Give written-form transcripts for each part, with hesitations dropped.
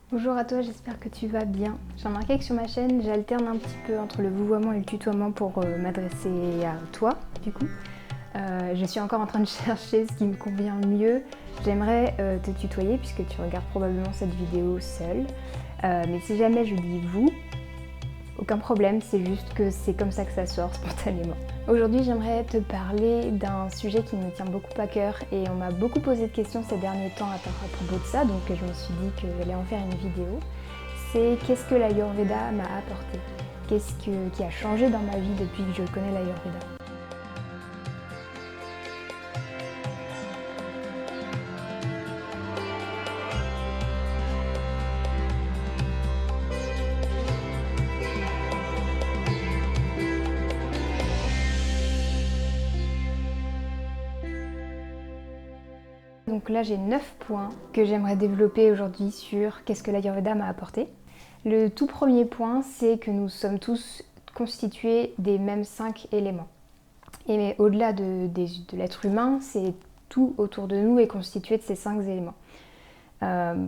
Bonjour à toi, j'espère que tu vas bien. J'ai remarqué que sur ma chaîne, j'alterne un petit peu entre le vouvoiement et le tutoiement pour m'adresser à toi, du coup. Je suis encore en train de chercher ce qui me convient mieux. J'aimerais te tutoyer puisque tu regardes probablement cette vidéo seule. Mais si jamais je dis vous, aucun problème, c'est juste que c'est comme ça que ça sort spontanément. Aujourd'hui, j'aimerais te parler d'un sujet qui me tient beaucoup à cœur et on m'a beaucoup posé de questions ces derniers temps à propos de ça, donc je me suis dit que j'allais en faire une vidéo. C'est qu'est-ce que l'Ayurveda m'a apporté? Qui a changé dans ma vie depuis que je connais l'Ayurveda? Donc là, j'ai 9 points que j'aimerais développer aujourd'hui sur qu'est-ce que l'Ayurveda m'a apporté. Le tout premier point, c'est que nous sommes tous constitués des mêmes 5 éléments. Et au-delà de l'être humain, c'est tout autour de nous est constitué de ces 5 éléments.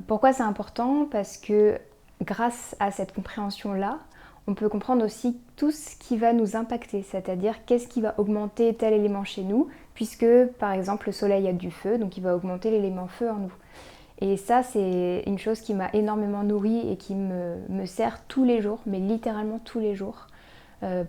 Pourquoi c'est important? Parce que grâce à cette compréhension-là, on peut comprendre aussi tout ce qui va nous impacter, c'est-à-dire qu'est-ce qui va augmenter tel élément chez nous, puisque par exemple le soleil a du feu, donc il va augmenter l'élément feu en nous. Et ça, c'est une chose qui m'a énormément nourrie et qui me sert tous les jours, mais littéralement tous les jours,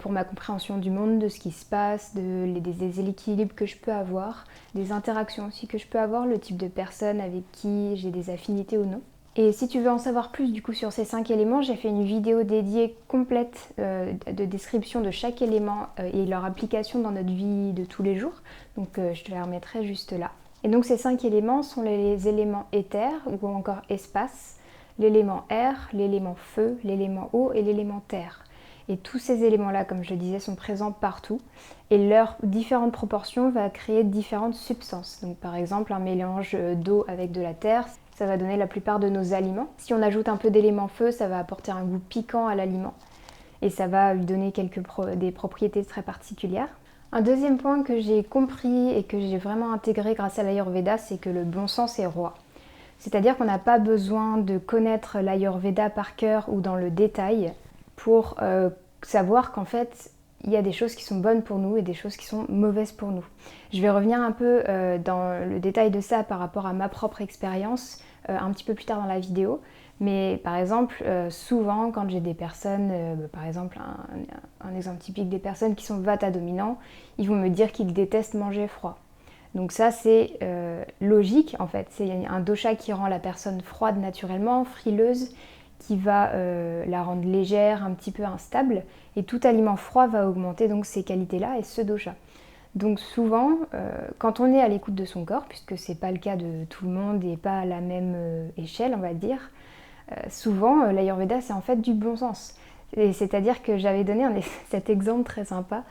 pour ma compréhension du monde, de ce qui se passe, des déséquilibres que je peux avoir, des interactions aussi que je peux avoir, le type de personne avec qui j'ai des affinités ou non. Et si tu veux en savoir plus du coup sur ces 5 éléments, j'ai fait une vidéo dédiée complète de description de chaque élément et leur application dans notre vie de tous les jours. Donc je te la remettrai juste là. Et donc ces 5 éléments sont les éléments éther ou encore espace, l'élément air, l'élément feu, l'élément eau et l'élément terre. Et tous ces éléments-là, comme je le disais, sont présents partout. Et leurs différentes proportions vont créer différentes substances. Donc par exemple, un mélange d'eau avec de la terre, ça va donner la plupart de nos aliments. Si on ajoute un peu d'élément feu, ça va apporter un goût piquant à l'aliment. Et ça va lui donner des propriétés très particulières. Un deuxième point que j'ai compris et que j'ai vraiment intégré grâce à l'Ayurveda, c'est que le bon sens est roi. C'est-à-dire qu'on n'a pas besoin de connaître l'Ayurveda par cœur ou dans le détail pour savoir qu'en fait, il y a des choses qui sont bonnes pour nous et des choses qui sont mauvaises pour nous. Je vais revenir un peu dans le détail de ça par rapport à ma propre expérience un petit peu plus tard dans la vidéo. Mais par exemple, souvent quand j'ai des personnes, par exemple un exemple typique des personnes qui sont vata dominants, ils vont me dire qu'ils détestent manger froid. Donc ça c'est logique en fait, c'est un dosha qui rend la personne froide naturellement, frileuse, qui va la rendre légère, un petit peu instable, et tout aliment froid va augmenter donc ces qualités-là et ce dosha. Donc souvent, quand on est à l'écoute de son corps, puisque c'est pas le cas de tout le monde et pas à la même échelle on va dire, souvent l'Ayurveda c'est en fait du bon sens. C'est-à-dire que j'avais donné cet exemple très sympa,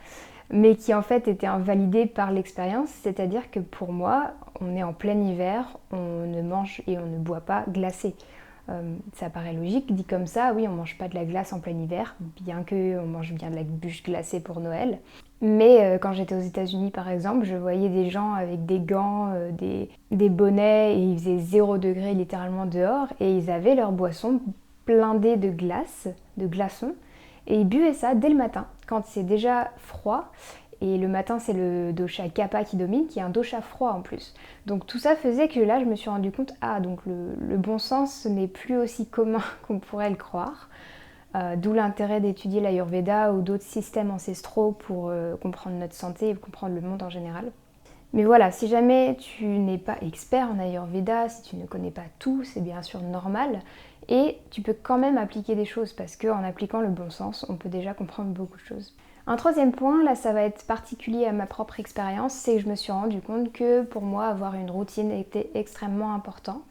mais qui en fait était invalidé par l'expérience, c'est-à-dire que pour moi, on est en plein hiver, on ne mange et on ne boit pas glacé. Ça paraît logique, dit comme ça, oui, on mange pas de la glace en plein hiver, bien qu'on mange bien de la bûche glacée pour Noël. Mais quand j'étais aux États-Unis par exemple, je voyais des gens avec des gants, des bonnets, et il faisait 0 degré littéralement dehors, et ils avaient leur boisson blindée de glace, de glaçons, et ils buvaient ça dès le matin, quand c'est déjà froid. Et le matin, c'est le dosha kapha qui domine, qui est un dosha froid en plus. Donc tout ça faisait que là, je me suis rendu compte, donc le bon sens n'est plus aussi commun qu'on pourrait le croire. D'où l'intérêt d'étudier l'Ayurveda ou d'autres systèmes ancestraux pour comprendre notre santé et comprendre le monde en général. Mais voilà, si jamais tu n'es pas expert en Ayurveda, si tu ne connais pas tout, c'est bien sûr normal. Et tu peux quand même appliquer des choses parce qu'en appliquant le bon sens, on peut déjà comprendre beaucoup de choses. Un troisième point, là ça va être particulier à ma propre expérience, c'est que je me suis rendu compte que pour moi avoir une routine était extrêmement important.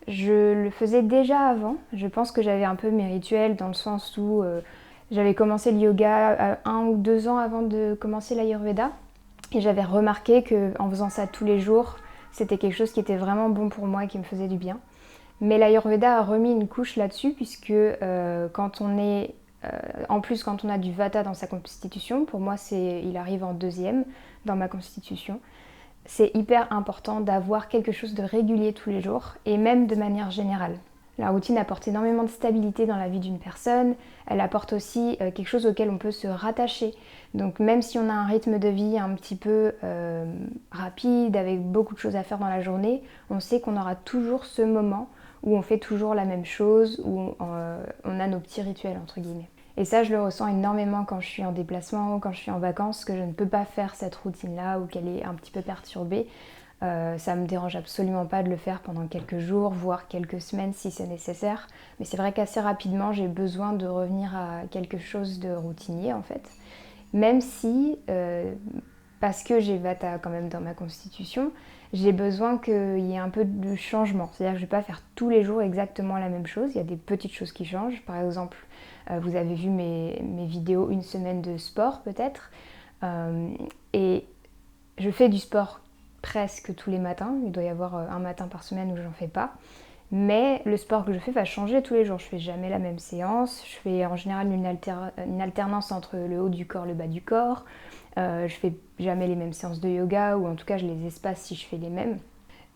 Je le faisais déjà avant, je pense que j'avais un peu mes rituels dans le sens où j'avais commencé le yoga 1 ou 2 ans avant de commencer l'Ayurveda. Et j'avais remarqué qu'en faisant ça tous les jours, c'était quelque chose qui était vraiment bon pour moi et qui me faisait du bien. Mais l'Ayurveda a remis une couche là-dessus puisque quand on est en plus, quand on a du vata dans sa constitution, pour moi il arrive en deuxième dans ma constitution, c'est hyper important d'avoir quelque chose de régulier tous les jours et même de manière générale. La routine apporte énormément de stabilité dans la vie d'une personne, elle apporte aussi quelque chose auquel on peut se rattacher. Donc même si on a un rythme de vie un petit peu rapide, avec beaucoup de choses à faire dans la journée, on sait qu'on aura toujours ce moment où on fait toujours la même chose, où on a nos petits rituels entre guillemets. Et ça, je le ressens énormément quand je suis en déplacement ou quand je suis en vacances, que je ne peux pas faire cette routine-là ou qu'elle est un petit peu perturbée. Ça me dérange absolument pas de le faire pendant quelques jours, voire quelques semaines si c'est nécessaire. Mais c'est vrai qu'assez rapidement, j'ai besoin de revenir à quelque chose de routinier en fait. Même si, parce que j'ai Vata quand même dans ma constitution, j'ai besoin qu'il y ait un peu de changement. C'est-à-dire que je ne vais pas faire tous les jours exactement la même chose. Il y a des petites choses qui changent. Par exemple, vous avez vu mes vidéos une semaine de sport peut-être. Et je fais du sport presque tous les matins. Il doit y avoir un matin par semaine où j'en fais pas. Mais le sport que je fais va changer tous les jours. Je fais jamais la même séance. Je fais en général une alternance entre le haut du corps et le bas du corps. Je fais jamais les mêmes séances de yoga, ou en tout cas je les espace si je fais les mêmes.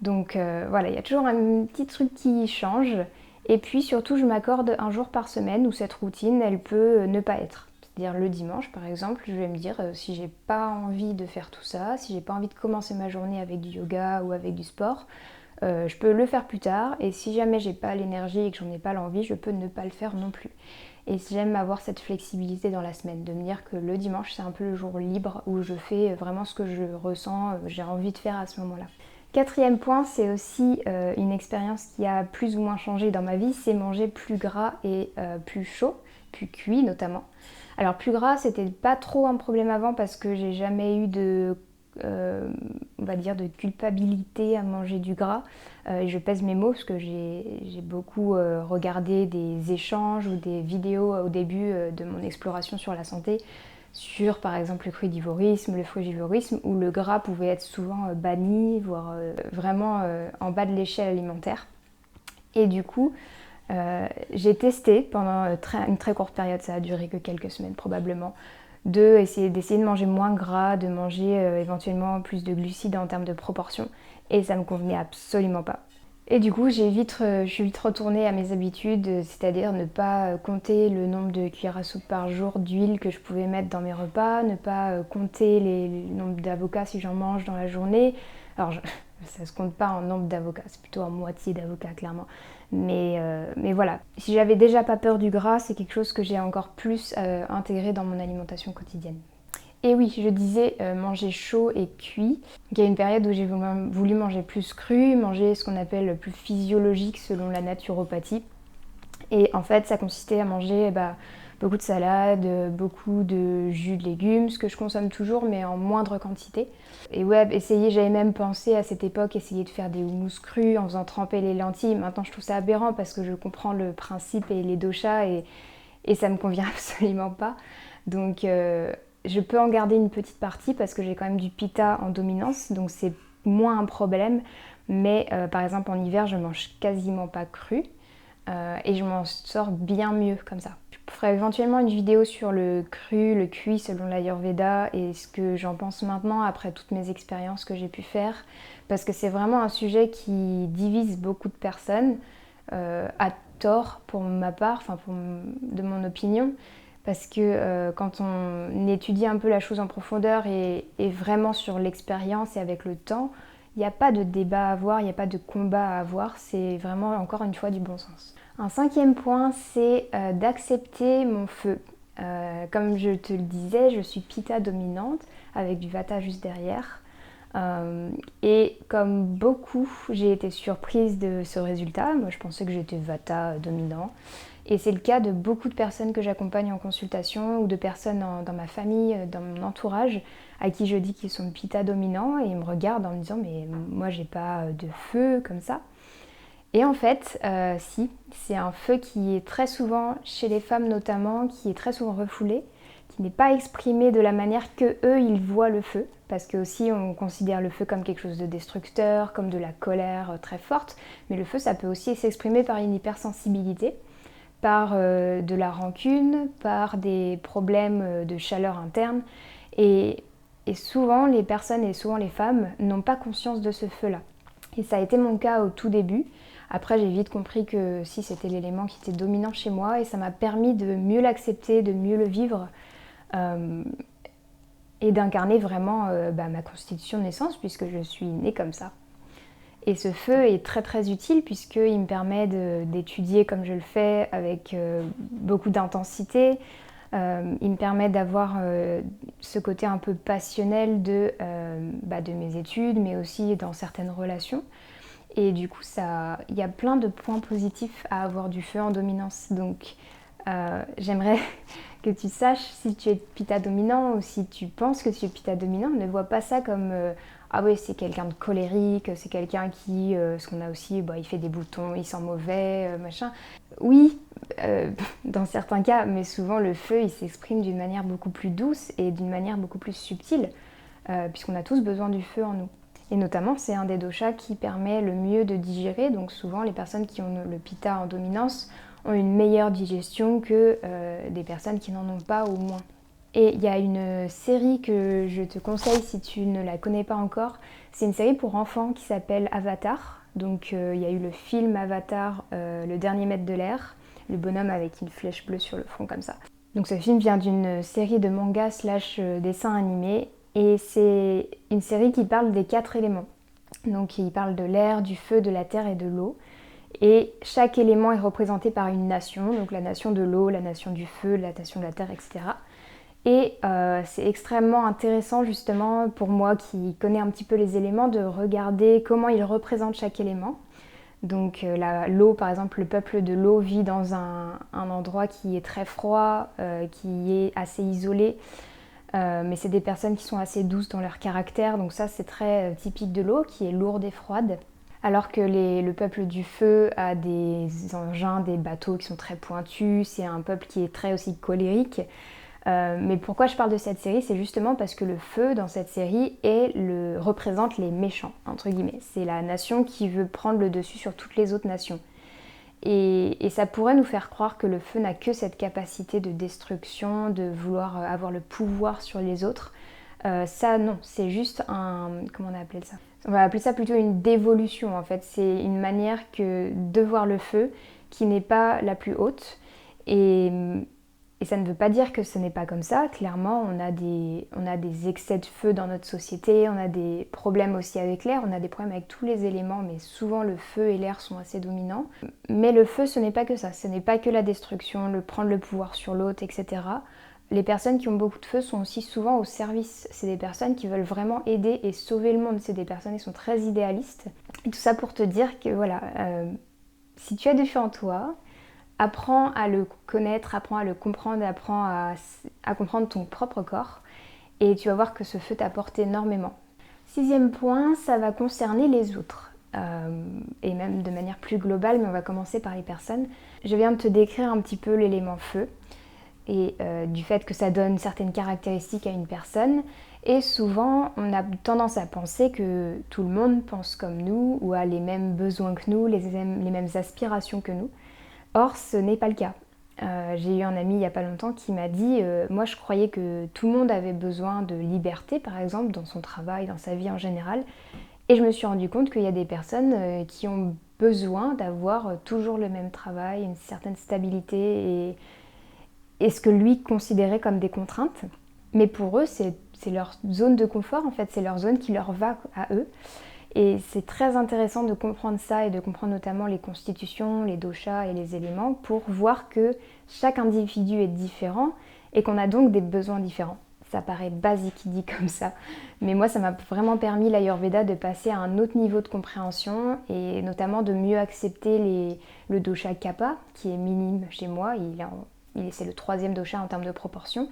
Donc voilà, il y a toujours un petit truc qui change. Et puis surtout, je m'accorde un jour par semaine où cette routine, elle peut ne pas être. C'est-à-dire le dimanche par exemple, je vais me dire si j'ai pas envie de faire tout ça, si j'ai pas envie de commencer ma journée avec du yoga ou avec du sport, je peux le faire plus tard, et si jamais j'ai pas l'énergie et que j'en ai pas l'envie, je peux ne pas le faire non plus. Et j'aime avoir cette flexibilité dans la semaine, de me dire que le dimanche c'est un peu le jour libre où je fais vraiment ce que je ressens, j'ai envie de faire à ce moment-là. Quatrième point, c'est aussi une expérience qui a plus ou moins changé dans ma vie, c'est manger plus gras et plus chaud, plus cuit notamment. Alors plus gras, c'était pas trop un problème avant parce que j'ai jamais eu de, on va dire, de culpabilité à manger du gras. Et je pèse mes mots parce que j'ai beaucoup regardé des échanges ou des vidéos au début de mon exploration sur la santé, sur par exemple le crudivorisme, le frugivorisme, où le gras pouvait être souvent banni, voire vraiment en bas de l'échelle alimentaire. Et du coup, j'ai testé pendant une très courte période, ça a duré que quelques semaines probablement, d'essayer de manger moins gras, de manger éventuellement plus de glucides en termes de proportion, et ça me convenait absolument pas. Et du coup, je suis vite retournée à mes habitudes, c'est-à-dire ne pas compter le nombre de cuillères à soupe par jour d'huile que je pouvais mettre dans mes repas, ne pas compter le nombre d'avocats si j'en mange dans la journée. Alors, ça se compte pas en nombre d'avocats, c'est plutôt en moitié d'avocats clairement. Mais voilà, si j'avais déjà pas peur du gras, c'est quelque chose que j'ai encore plus intégré dans mon alimentation quotidienne. Et oui, je disais manger chaud et cuit. Il y a une période où j'ai voulu manger plus cru, manger ce qu'on appelle plus physiologique selon la naturopathie. Et en fait, ça consistait à manger beaucoup de salade, beaucoup de jus de légumes, ce que je consomme toujours mais en moindre quantité. Et ouais, j'avais même pensé à cette époque, essayer de faire des houmous crus en faisant tremper les lentilles. Maintenant, je trouve ça aberrant parce que je comprends le principe et les doshas et ça me convient absolument pas. Donc je peux en garder une petite partie parce que j'ai quand même du pitta en dominance, donc c'est moins un problème. Mais par exemple en hiver, je mange quasiment pas cru. Et je m'en sors bien mieux comme ça. Je ferai éventuellement une vidéo sur le cru, le cuit selon l'Ayurveda et ce que j'en pense maintenant après toutes mes expériences que j'ai pu faire, parce que c'est vraiment un sujet qui divise beaucoup de personnes, à tort pour ma part, de mon opinion, parce que quand on étudie un peu la chose en profondeur et vraiment sur l'expérience et avec le temps, il n'y a pas de débat à avoir, il n'y a pas de combat à avoir, c'est vraiment encore une fois du bon sens. Un cinquième point, c'est d'accepter mon feu. Comme je te le disais, je suis pitta dominante avec du vata juste derrière. Et comme beaucoup, j'ai été surprise de ce résultat. Moi, je pensais que j'étais vata dominant. Et c'est le cas de beaucoup de personnes que j'accompagne en consultation ou de personnes dans ma famille, dans mon entourage, à qui je dis qu'ils sont pitta dominants et ils me regardent en me disant mais moi j'ai pas de feu comme ça. Et en fait, si, c'est un feu qui est très souvent, chez les femmes notamment, qui est très souvent refoulé, qui n'est pas exprimé de la manière que eux ils voient le feu, parce que aussi on considère le feu comme quelque chose de destructeur, comme de la colère très forte, mais le feu ça peut aussi s'exprimer par une hypersensibilité, par de la rancune, par des problèmes de chaleur interne, et souvent les personnes et souvent les femmes n'ont pas conscience de ce feu-là. Et ça a été mon cas au tout début. Après, j'ai vite compris que si c'était l'élément qui était dominant chez moi et ça m'a permis de mieux l'accepter, de mieux le vivre et d'incarner vraiment ma constitution de naissance puisque je suis née comme ça. Et ce feu est très très utile puisqu'il me permet d'étudier comme je le fais avec beaucoup d'intensité. Il me permet d'avoir ce côté un peu passionnel de mes études, mais aussi dans certaines relations. Et du coup, il y a plein de points positifs à avoir du feu en dominance. Donc, j'aimerais que tu saches si tu es Pitta dominant ou si tu penses que tu es Pitta dominant, ne vois pas ça comme ah oui, c'est quelqu'un de colérique, c'est quelqu'un qui, ce qu'on a aussi, il fait des boutons, il sent mauvais, machin. Oui, dans certains cas, mais souvent le feu, il s'exprime d'une manière beaucoup plus douce et d'une manière beaucoup plus subtile, puisqu'on a tous besoin du feu en nous. Et notamment, c'est un des doshas qui permet le mieux de digérer. Donc souvent, les personnes qui ont le pitta en dominance ont une meilleure digestion que des personnes qui n'en ont pas ou moins. Et il y a une série que je te conseille si tu ne la connais pas encore. C'est une série pour enfants qui s'appelle Avatar. Donc il y a eu le film Avatar, le dernier maître de l'air, le bonhomme avec une flèche bleue sur le front comme ça. Donc ce film vient d'une série de mangas / dessins animés. Et c'est une série qui parle des 4 éléments. Donc il parle de l'air, du feu, de la terre et de l'eau. Et chaque élément est représenté par une nation, donc la nation de l'eau, la nation du feu, la nation de la terre, etc. Et c'est extrêmement intéressant justement pour moi qui connais un petit peu les éléments de regarder comment ils représentent chaque élément. Donc l'eau, par exemple, le peuple de l'eau vit dans un endroit qui est très froid, qui est assez isolé. Mais c'est des personnes qui sont assez douces dans leur caractère, donc ça c'est très typique de l'eau, qui est lourde et froide. Alors que le peuple du feu a des engins, des bateaux qui sont très pointus, c'est un peuple qui est très aussi colérique. Mais pourquoi je parle de cette série, c'est justement parce que le feu dans cette série représente les méchants, entre guillemets. C'est la nation qui veut prendre le dessus sur toutes les autres nations. Et ça pourrait nous faire croire que le feu n'a que cette capacité de destruction, de vouloir avoir le pouvoir sur les autres. Ça, non, c'est juste comment on a appelé ça ? On va appeler ça plutôt une dévolution, en fait. C'est une manière de voir le feu qui n'est pas la plus haute. Et ça ne veut pas dire que ce n'est pas comme ça. Clairement, on a des excès de feu dans notre société, on a des problèmes aussi avec l'air, on a des problèmes avec tous les éléments, mais souvent le feu et l'air sont assez dominants. Mais le feu, ce n'est pas que ça, ce n'est pas que la destruction, prendre le pouvoir sur l'autre, etc. Les personnes qui ont beaucoup de feu sont aussi souvent au service. C'est des personnes qui veulent vraiment aider et sauver le monde. C'est des personnes qui sont très idéalistes. Et tout ça pour te dire que voilà, si tu as du feu en toi, apprends à le connaître, apprends à le comprendre, apprends à comprendre ton propre corps et tu vas voir que ce feu t'apporte énormément. 6e point, ça va concerner les autres et même de manière plus globale, mais on va commencer par les personnes. Je viens de te décrire un petit peu l'élément feu et du fait que ça donne certaines caractéristiques à une personne et souvent on a tendance à penser que tout le monde pense comme nous ou a les mêmes besoins que nous, les mêmes aspirations que nous. Or, ce n'est pas le cas. J'ai eu un ami il n'y a pas longtemps qui m'a dit moi je croyais que tout le monde avait besoin de liberté par exemple dans son travail, dans sa vie en général et je me suis rendu compte qu'il y a des personnes qui ont besoin d'avoir toujours le même travail, une certaine stabilité et ce que lui considérait comme des contraintes. Mais pour eux c'est leur zone de confort en fait, c'est leur zone qui leur va à eux. Et c'est très intéressant de comprendre ça et de comprendre notamment les constitutions, les doshas et les éléments pour voir que chaque individu est différent et qu'on a donc des besoins différents. Ça paraît basique dit comme ça, mais moi ça m'a vraiment permis l'Ayurveda de passer à un autre niveau de compréhension et notamment de mieux accepter le dosha Kapha qui est minime chez moi, c'est le 3e dosha en termes de proportion.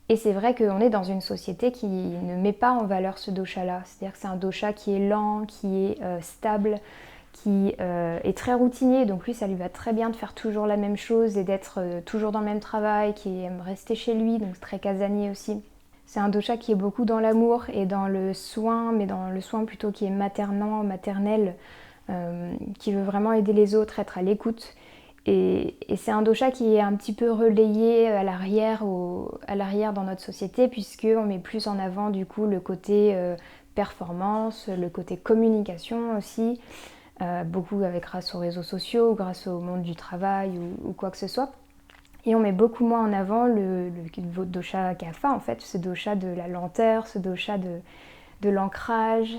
Et c'est vrai qu'on est dans une société qui ne met pas en valeur ce dosha-là. C'est-à-dire que c'est un dosha qui est lent, qui est stable, qui est très routinier. Donc lui, ça lui va très bien de faire toujours la même chose et d'être toujours dans le même travail, qui aime rester chez lui, donc très casanier aussi. C'est un dosha qui est beaucoup dans l'amour et dans le soin, mais dans le soin plutôt qui est maternel, qui veut vraiment aider les autres, être à l'écoute. Et c'est un dosha qui est un petit peu relayé à l'arrière dans notre société puisqu'on met plus en avant du coup le côté performance, le côté communication aussi. beaucoup grâce aux réseaux sociaux, grâce au monde du travail ou quoi que ce soit. Et on met beaucoup moins en avant le dosha kapha, en fait, ce dosha de la lenteur, ce dosha de l'ancrage.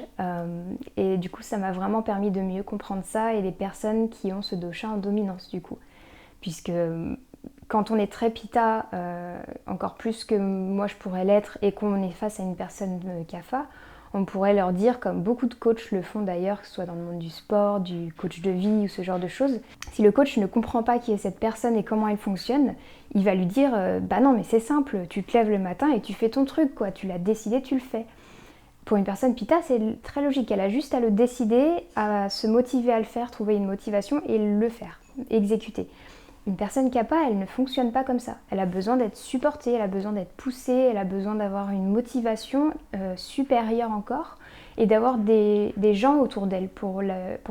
Et du coup, ça m'a vraiment permis de mieux comprendre ça et les personnes qui ont ce dosha en dominance, du coup. Puisque quand on est très pitta, encore plus que moi je pourrais l'être, et qu'on est face à une personne kapha, on pourrait leur dire, comme beaucoup de coachs le font d'ailleurs, que ce soit dans le monde du sport, du coach de vie ou ce genre de choses, si le coach ne comprend pas qui est cette personne et comment elle fonctionne, il va lui dire bah non mais c'est simple, tu te lèves le matin et tu fais ton truc, quoi, tu l'as décidé, tu le fais. Pour une personne pitta, c'est très logique, elle a juste à le décider, à se motiver à le faire, trouver une motivation et le faire, exécuter. Une personne kapha, elle ne fonctionne pas comme ça. Elle a besoin d'être supportée, elle a besoin d'être poussée, elle a besoin d'avoir une motivation supérieure encore et d'avoir des gens autour d'elle pour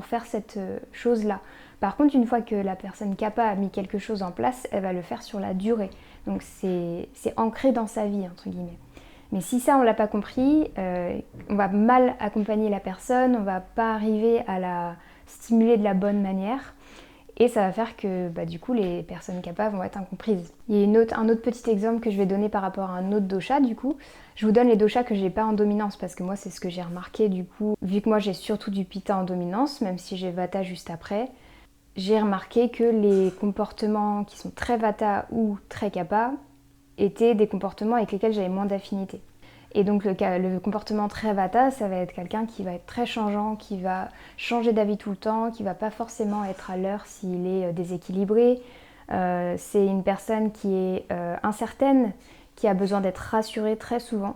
faire cette chose-là. Par contre, une fois que la personne kapha a mis quelque chose en place, elle va le faire sur la durée. Donc c'est ancré dans sa vie, entre guillemets. Mais si ça, on ne l'a pas compris, on va mal accompagner la personne, on ne va pas arriver à la stimuler de la bonne manière. Et ça va faire que du coup les personnes kapha vont être incomprises. Il y a un autre petit exemple que je vais donner par rapport à un autre dosha du coup. Je vous donne les doshas que j'ai pas en dominance parce que moi c'est ce que j'ai remarqué du coup. Vu que moi j'ai surtout du pitta en dominance, même si j'ai vata juste après, j'ai remarqué que les comportements qui sont très vata ou très kapha étaient des comportements avec lesquels j'avais moins d'affinité. Et donc le comportement très vata, ça va être quelqu'un qui va être très changeant, qui va changer d'avis tout le temps, qui va pas forcément être à l'heure s'il est déséquilibré. C'est une personne qui est incertaine, qui a besoin d'être rassurée très souvent.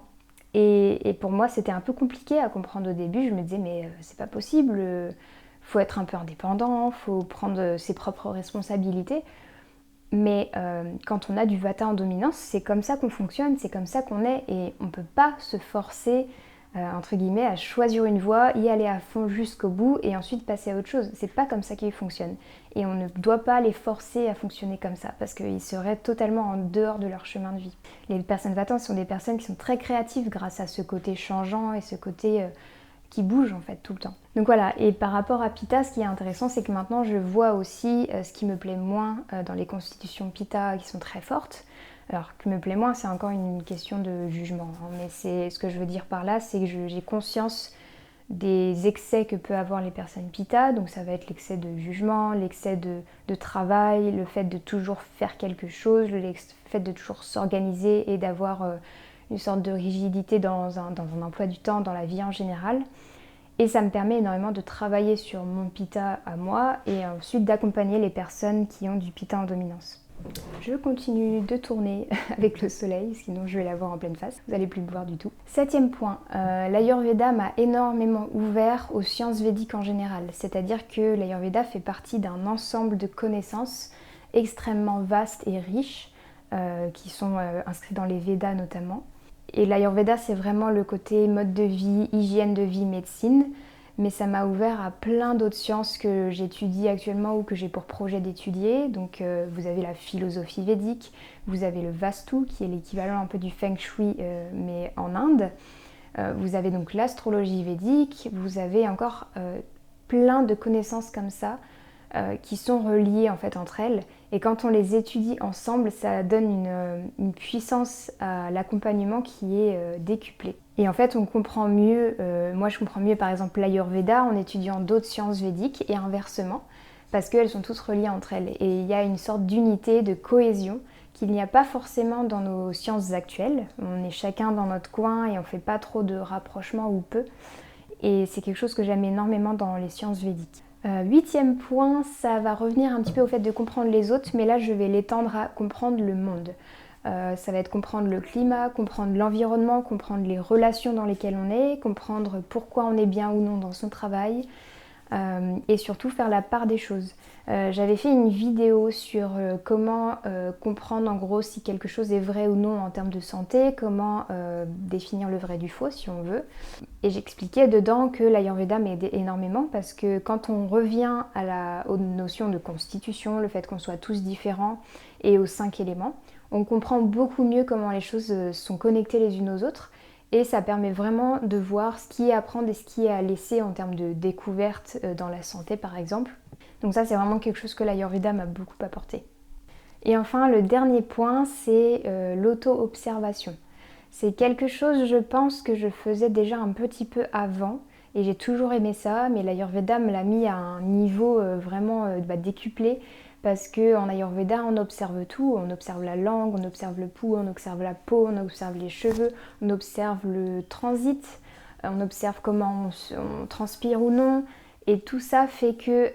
Et pour moi, c'était un peu compliqué à comprendre au début. Je me disais, mais c'est pas possible, faut être un peu indépendant, faut prendre ses propres responsabilités. Mais quand on a du vata en dominance, c'est comme ça qu'on fonctionne, c'est comme ça qu'on est et on ne peut pas se forcer, entre guillemets, à choisir une voie, y aller à fond jusqu'au bout et ensuite passer à autre chose. C'est pas comme ça qu'ils fonctionnent. Et on ne doit pas les forcer à fonctionner comme ça parce qu'ils seraient totalement en dehors de leur chemin de vie. Les personnes vata sont des personnes qui sont très créatives grâce à ce côté changeant et ce côté qui bouge en fait tout le temps. Donc voilà, et par rapport à pitta, ce qui est intéressant, c'est que maintenant je vois aussi ce qui me plaît moins dans les constitutions pitta qui sont très fortes. Alors, ce qui me plaît moins, c'est encore une question de jugement, hein, mais c'est ce que je veux dire par là, c'est que j'ai conscience des excès que peuvent avoir les personnes pitta, donc ça va être l'excès de jugement, l'excès de travail, le fait de toujours faire quelque chose, le fait de toujours s'organiser et d'avoir une sorte de rigidité dans un emploi du temps, dans la vie en général. Et ça me permet énormément de travailler sur mon pitta à moi et ensuite d'accompagner les personnes qui ont du pitta en dominance. Je continue de tourner avec le soleil, sinon je vais l'avoir en pleine face, vous n'allez plus me voir du tout. 7e point, l'Ayurveda m'a énormément ouvert aux sciences védiques en général, c'est-à-dire que l'Ayurveda fait partie d'un ensemble de connaissances extrêmement vastes et riches qui sont inscrites dans les Védas notamment. Et l'Ayurveda, c'est vraiment le côté mode de vie, hygiène de vie, médecine. Mais ça m'a ouvert à plein d'autres sciences que j'étudie actuellement ou que j'ai pour projet d'étudier. Donc vous avez la philosophie védique, vous avez le Vastu qui est l'équivalent un peu du Feng Shui mais en Inde. Vous avez donc l'astrologie védique, vous avez encore plein de connaissances comme ça qui sont reliées en fait entre elles. Et quand on les étudie ensemble, ça donne une puissance à l'accompagnement qui est décuplée. Et en fait, on comprend mieux, moi je comprends mieux par exemple l'Ayurveda en étudiant d'autres sciences védiques et inversement, parce qu'elles sont toutes reliées entre elles. Et il y a une sorte d'unité, de cohésion qu'il n'y a pas forcément dans nos sciences actuelles. On est chacun dans notre coin et on ne fait pas trop de rapprochement ou peu. Et c'est quelque chose que j'aime énormément dans les sciences védiques. 8e point, ça va revenir un petit peu au fait de comprendre les autres, mais là je vais l'étendre à comprendre le monde. Ça va être comprendre le climat, comprendre l'environnement, comprendre les relations dans lesquelles on est, comprendre pourquoi on est bien ou non dans son travail et surtout faire la part des choses. J'avais fait une vidéo sur comment comprendre en gros si quelque chose est vrai ou non en termes de santé, comment définir le vrai du faux si on veut. Et j'expliquais dedans que l'Ayurveda m'aidait énormément parce que quand on revient aux notions de constitution, le fait qu'on soit tous différents et aux 5 éléments, on comprend beaucoup mieux comment les choses sont connectées les unes aux autres Et ça permet vraiment de voir ce qui est à prendre et ce qui est à laisser en termes de découverte dans la santé par exemple. Donc ça c'est vraiment quelque chose que l'Ayurveda m'a beaucoup apporté. Et enfin le dernier point c'est l'auto-observation. C'est quelque chose je pense que je faisais déjà un petit peu avant et j'ai toujours aimé ça, mais l'Ayurveda me l'a mis à un niveau vraiment décuplé. Parce qu'en Ayurveda, on observe tout, on observe la langue, on observe le pouls, on observe la peau, on observe les cheveux, on observe le transit, on observe comment on transpire ou non. Et tout ça fait que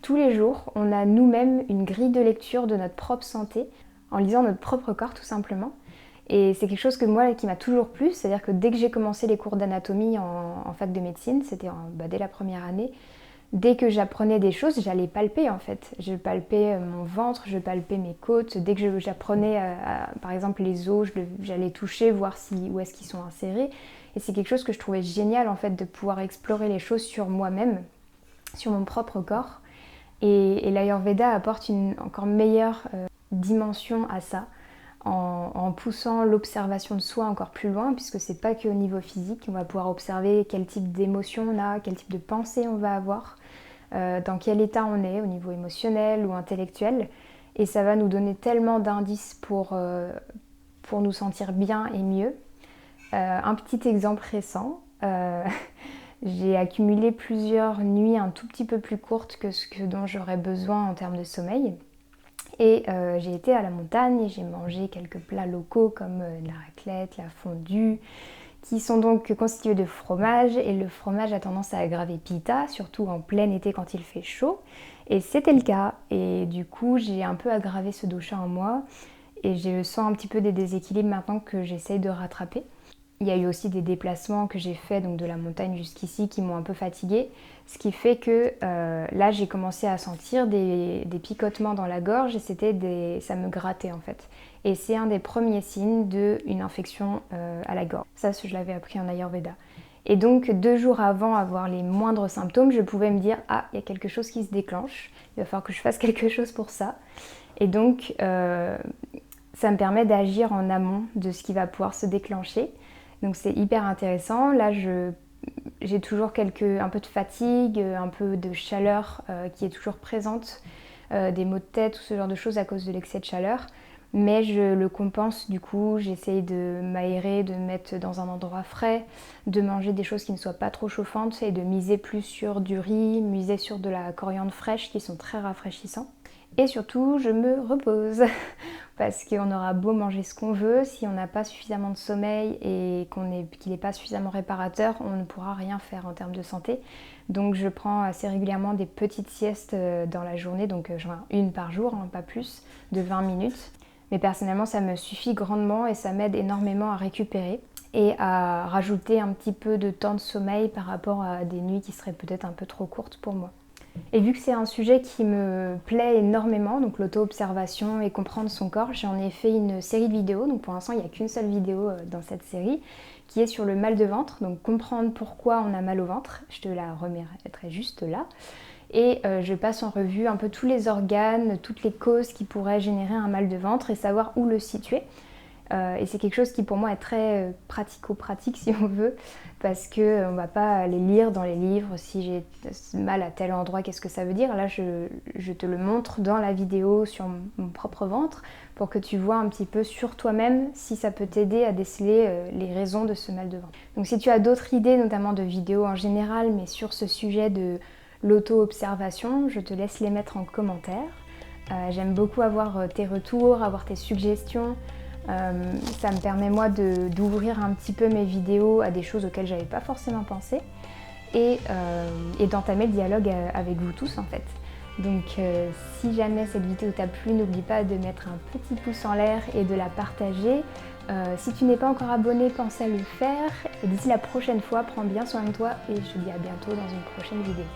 tous les jours, on a nous-mêmes une grille de lecture de notre propre santé, en lisant notre propre corps tout simplement. Et c'est quelque chose qui m'a toujours plu, c'est-à-dire que dès que j'ai commencé les cours d'anatomie en fac de médecine, c'était dès la première année, dès que j'apprenais des choses, j'allais palper en fait. Je palpais mon ventre, je palpais mes côtes. Dès que j'apprenais par exemple les os, j'allais toucher, voir où est-ce qu'ils sont insérés. Et c'est quelque chose que je trouvais génial en fait de pouvoir explorer les choses sur moi-même, sur mon propre corps. Et l'Ayurveda apporte une encore meilleure dimension à ça. En poussant l'observation de soi encore plus loin, puisque c'est pas qu'au niveau physique, on va pouvoir observer quel type d'émotion on a, quel type de pensée on va avoir, dans quel état on est au niveau émotionnel ou intellectuel, et ça va nous donner tellement d'indices pour nous sentir bien et mieux. Un petit exemple récent, j'ai accumulé plusieurs nuits un tout petit peu plus courtes que ce dont j'aurais besoin en termes de sommeil. Et j'ai été à la montagne et j'ai mangé quelques plats locaux comme la raclette, la fondue, qui sont donc constitués de fromage. Et le fromage a tendance à aggraver Pitta, surtout en plein été quand il fait chaud. Et c'était le cas. Et du coup, j'ai un peu aggravé ce dosha en moi. Et je sens un petit peu des déséquilibres maintenant que j'essaye de rattraper. Il y a eu aussi des déplacements que j'ai faits donc de la montagne jusqu'ici qui m'ont un peu fatiguée, ce qui fait que là j'ai commencé à sentir des picotements dans la gorge et ça me grattait en fait. Et c'est un des premiers signes d'une infection à la gorge. Ça, je l'avais appris en Ayurveda. Et donc 2 jours avant avoir les moindres symptômes, je pouvais me dire ah, il y a quelque chose qui se déclenche, il va falloir que je fasse quelque chose pour ça. Et donc ça me permet d'agir en amont de ce qui va pouvoir se déclencher. Donc c'est hyper intéressant. Là, j'ai toujours un peu de fatigue, un peu de chaleur qui est toujours présente, des maux de tête, tout ce genre de choses à cause de l'excès de chaleur. Mais je le compense du coup, j'essaye de m'aérer, de me mettre dans un endroit frais, de manger des choses qui ne soient pas trop chauffantes et de miser plus sur du riz, miser sur de la coriandre fraîche qui sont très rafraîchissants. Et surtout, je me repose parce qu'on aura beau manger ce qu'on veut, si on n'a pas suffisamment de sommeil et qu'il n'est pas suffisamment réparateur, on ne pourra rien faire en termes de santé. Donc je prends assez régulièrement des petites siestes dans la journée, donc une par jour, hein, pas plus, de 20 minutes. Mais personnellement, ça me suffit grandement et ça m'aide énormément à récupérer et à rajouter un petit peu de temps de sommeil par rapport à des nuits qui seraient peut-être un peu trop courtes pour moi. Et vu que c'est un sujet qui me plaît énormément, donc l'auto-observation et comprendre son corps, j'en ai fait une série de vidéos. Donc pour l'instant, il n'y a qu'une seule vidéo dans cette série qui est sur le mal de ventre, donc comprendre pourquoi on a mal au ventre. Je te la remettrai juste là. Et je passe en revue un peu tous les organes, toutes les causes qui pourraient générer un mal de ventre et savoir où le situer. Et c'est quelque chose qui pour moi est très pratico-pratique si on veut, parce qu'on ne va pas aller lire dans les livres si j'ai mal à tel endroit, qu'est-ce que ça veut dire. Là je te le montre dans la vidéo sur mon propre ventre pour que tu vois un petit peu sur toi-même si ça peut t'aider à déceler les raisons de ce mal de ventre. Donc si tu as d'autres idées, notamment de vidéos en général, mais sur ce sujet de l'auto-observation, je te laisse les mettre en commentaire. J'aime beaucoup avoir tes retours, avoir tes suggestions. Ça me permet moi d'ouvrir un petit peu mes vidéos à des choses auxquelles j'avais pas forcément pensé et d'entamer le dialogue avec vous tous en fait. Donc si jamais cette vidéo t'a plu, n'oublie pas de mettre un petit pouce en l'air et de la partager. Si tu n'es pas encore abonné, pense à le faire. Et d'ici la prochaine fois, prends bien soin de toi et je te dis à bientôt dans une prochaine vidéo.